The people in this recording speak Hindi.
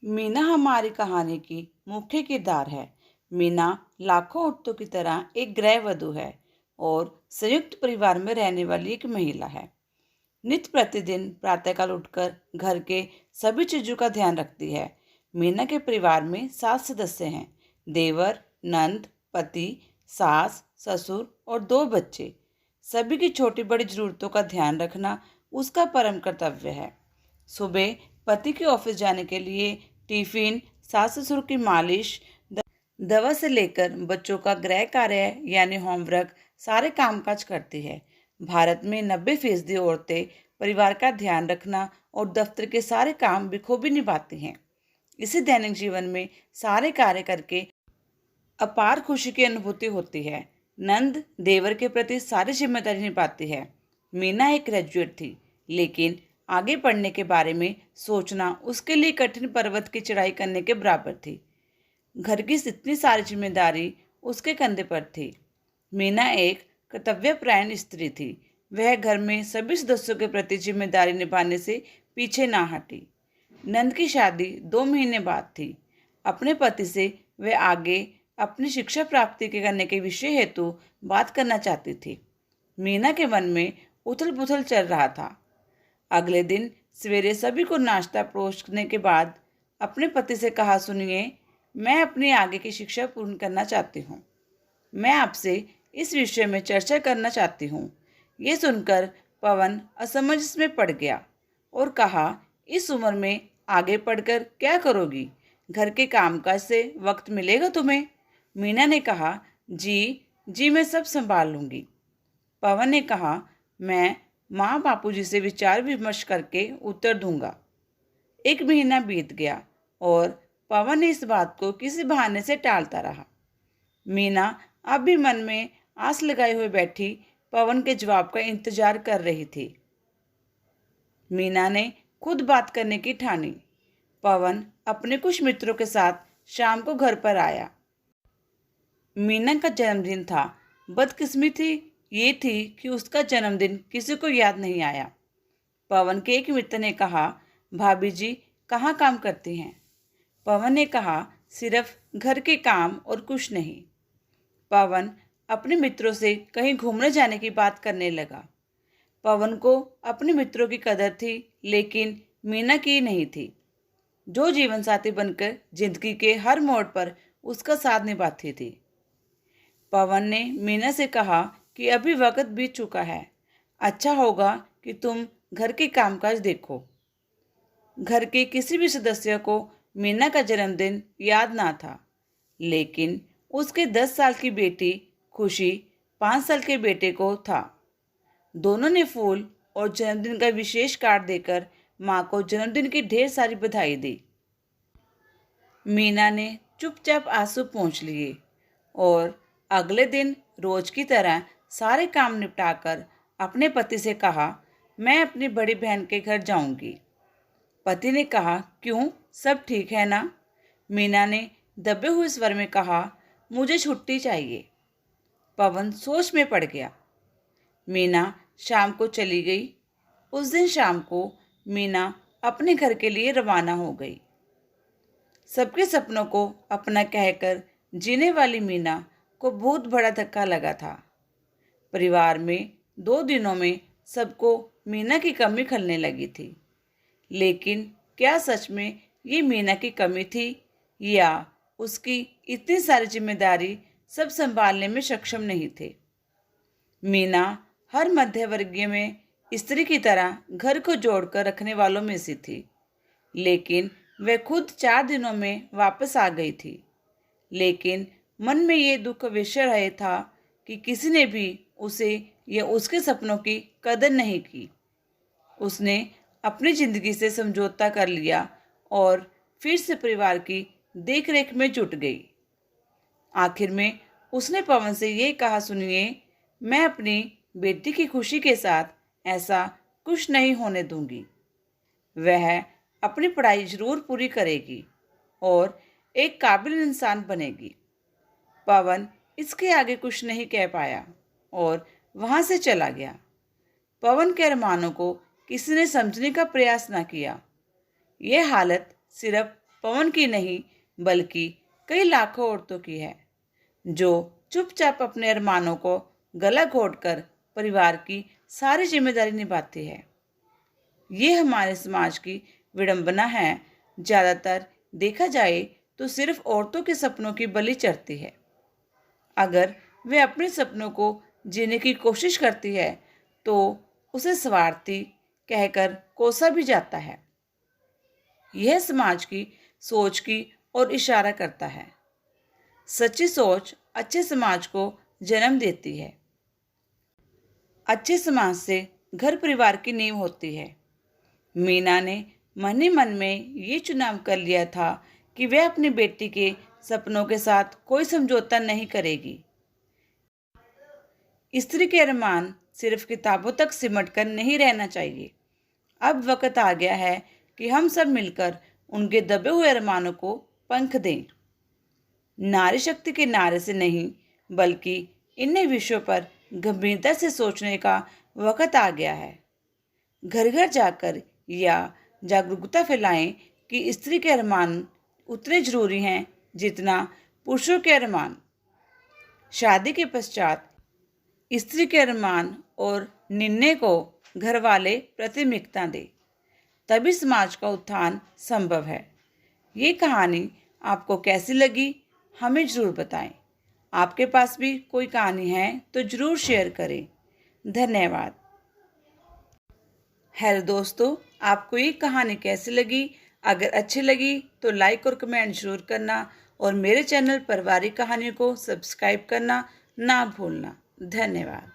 मीना हमारी कहानी की मुख्य किरदार है। मीना लाखों औरतों की तरह एक गृहवधू है और संयुक्त परिवार में रहने वाली एक महिला है। नित्य प्रतिदिन प्रातःकाल उठकर घर के सभी चीजों का ध्यान रखती है। मीना के परिवार में 7 सदस्य हैं। देवर, नंद, पति, सास, ससुर और 2 बच्चे। सभी की छोटी बड़ी जरूरतों का ध्यान रखना उसका परम कर्तव्य है। सुबह पति के ऑफिस जाने के लिए टिफिन, सास ससुर की मालिश, दवा से लेकर बच्चों का गृह कार्य यानी होमवर्क सारे कामकाज करती है। भारत में 90% औरतें परिवार का ध्यान रखना और दफ्तर के सारे काम बखूबी निभाती हैं। इसी दैनिक जीवन में सारे कार्य करके अपार खुशी की अनुभूति होती है। नंद देवर के प्रति सारी जिम्मेदारी निभाती है। मीना एक ग्रेजुएट थी, लेकिन आगे पढ़ने के बारे में सोचना उसके लिए कठिन पर्वत की चढ़ाई करने के बराबर थी। घर की इतनी सारी जिम्मेदारी उसके कंधे पर थी। मीना एक कर्तव्यपरायण स्त्री थी। वह घर में सभी सदस्यों के प्रति जिम्मेदारी निभाने से पीछे ना हटी। नंद की शादी 2 महीने बाद थी। अपने पति से वह आगे अपनी शिक्षा प्राप्ति के करने के विषय हेतु बात करना चाहती थी। मीना के मन में उथल पुथल चल रहा था। अगले दिन सवेरे सभी को नाश्ता परोसने के बाद अपने पति से कहा, सुनिए, मैं अपनी आगे की शिक्षा पूर्ण करना चाहती हूँ। मैं आपसे इस विषय में चर्चा करना चाहती हूँ। ये सुनकर पवन असमंजस में पड़ गया और कहा, इस उम्र में आगे पढ़कर क्या करोगी? घर के कामकाज से वक्त मिलेगा तुम्हें? मीना ने कहा, जी जी मैं सब संभाल लूँगी। पवन ने कहा, मैं माँ बापूजी से विचार विमर्श करके उत्तर दूंगा। 1 महीना बीत गया और पवन इस बात को किसी बहाने से टालता रहा। मीना अब भी मन में आस लगाए हुए बैठी पवन के जवाब का इंतजार कर रही थी। मीना ने खुद बात करने की ठानी। पवन अपने कुछ मित्रों के साथ शाम को घर पर आया। मीना का जन्मदिन था। बदकिस्मती ये थी कि उसका जन्मदिन किसी को याद नहीं आया। पवन के एक मित्र ने कहा, भाभी जी कहाँ काम करती हैं? पवन ने कहा, सिर्फ घर के काम और कुछ नहीं। पवन अपने मित्रों से कहीं घूमने जाने की बात करने लगा। पवन को अपने मित्रों की कदर थी, लेकिन मीना की नहीं थी, जो जीवन साथी बनकर जिंदगी के हर मोड़ पर उसका साथ निभाती थी। पवन ने मीना से कहा कि अभी वक्त बीत चुका है। अच्छा होगा कि तुम घर के कामकाज देखो। घर के किसी भी सदस्य को मीना का जन्मदिन याद ना था, लेकिन उसके 10 साल की बेटी खुशी 5 साल के बेटे को था। दोनों ने फूल और जन्मदिन का विशेष कार्ड देकर माँ को जन्मदिन की ढेर सारी बधाई दी। मीना ने चुपचाप आंसू पोंछ लिए और अगले दिन रोज की तरह सारे काम निपटाकर अपने पति से कहा, मैं अपनी बड़ी बहन के घर जाऊंगी। पति ने कहा, क्यों, सब ठीक है ना? मीना ने दबे हुए स्वर में कहा, मुझे छुट्टी चाहिए। पवन सोच में पड़ गया। मीना शाम को चली गई। उस दिन शाम को मीना अपने घर के लिए रवाना हो गई। सबके सपनों को अपना कहकर जीने वाली मीना को बहुत बड़ा धक्का लगा था। परिवार में 2 दिनों में सबको मीना की कमी खलने लगी थी। लेकिन क्या सच में ये मीना की कमी थी या उसकी इतनी सारी जिम्मेदारी सब संभालने में सक्षम नहीं थे? मीना हर मध्यवर्गीय में स्त्री की तरह घर को जोड़कर रखने वालों में से थी, लेकिन वह खुद 4 दिनों में वापस आ गई थी। लेकिन मन में ये दुख अवश्य रहे था कि किसी ने भी उसे या उसके सपनों की कदर नहीं की। उसने अपनी जिंदगी से समझौता कर लिया और फिर से परिवार की देखरेख में जुट गई। आखिर में उसने पवन से ये कहा, सुनिए, मैं अपनी बेटी की खुशी के साथ ऐसा कुछ नहीं होने दूंगी। वह अपनी पढ़ाई जरूर पूरी करेगी और एक काबिल इंसान बनेगी। पवन इसके आगे कुछ नहीं कह पाया और वहां से चला गया। पवन के अरमानों को किसी ने समझने का प्रयास न किया। यह हालत सिर्फ पवन की नहीं बल्कि कई लाखों औरतों की है, जो चुपचाप अपने अरमानों को गला घोंटकर परिवार की सारी जिम्मेदारी निभाती है। ये हमारे समाज की विडंबना है। ज़्यादातर देखा जाए तो सिर्फ औरतों के सपनों की बलि चढ़ती है। अगर वे अपने सपनों को जीने की कोशिश करती है तो उसे स्वार्थी कहकर कोसा भी जाता है। यह समाज की सोच की ओर इशारा करता है। सच्ची सोच अच्छे समाज को जन्म देती है। अच्छे समाज से घर परिवार की नींव होती है। मीना ने मन ही मन में ये चुनाव कर लिया था कि वह अपनी बेटी के सपनों के साथ कोई समझौता नहीं करेगी। स्त्री के अरमान सिर्फ किताबों तक सिमट कर नहीं रहना चाहिए। अब वक्त आ गया है कि हम सब मिलकर उनके दबे हुए अरमानों को पंख दें। नारी शक्ति के नारे से नहीं बल्कि इन्हीं विषयों पर गंभीरता से सोचने का वक्त आ गया है। घर घर जाकर या जागरूकता फैलाएं कि स्त्री के अरमान उतने जरूरी हैं जितना पुरुषों के अरमान। शादी के पश्चात स्त्री के अरमान और निर्णय को घर वाले प्राथमिकता दें, तभी समाज का उत्थान संभव है। ये कहानी आपको कैसी लगी हमें ज़रूर बताएं। आपके पास भी कोई कहानी है तो ज़रूर शेयर करें। धन्यवाद। हेलो दोस्तों, आपको ये कहानी कैसी लगी? अगर अच्छी लगी तो लाइक और कमेंट ज़रूर करना और मेरे चैनल पारिवारिक कहानियों को सब्सक्राइब करना ना भूलना। धन्यवाद।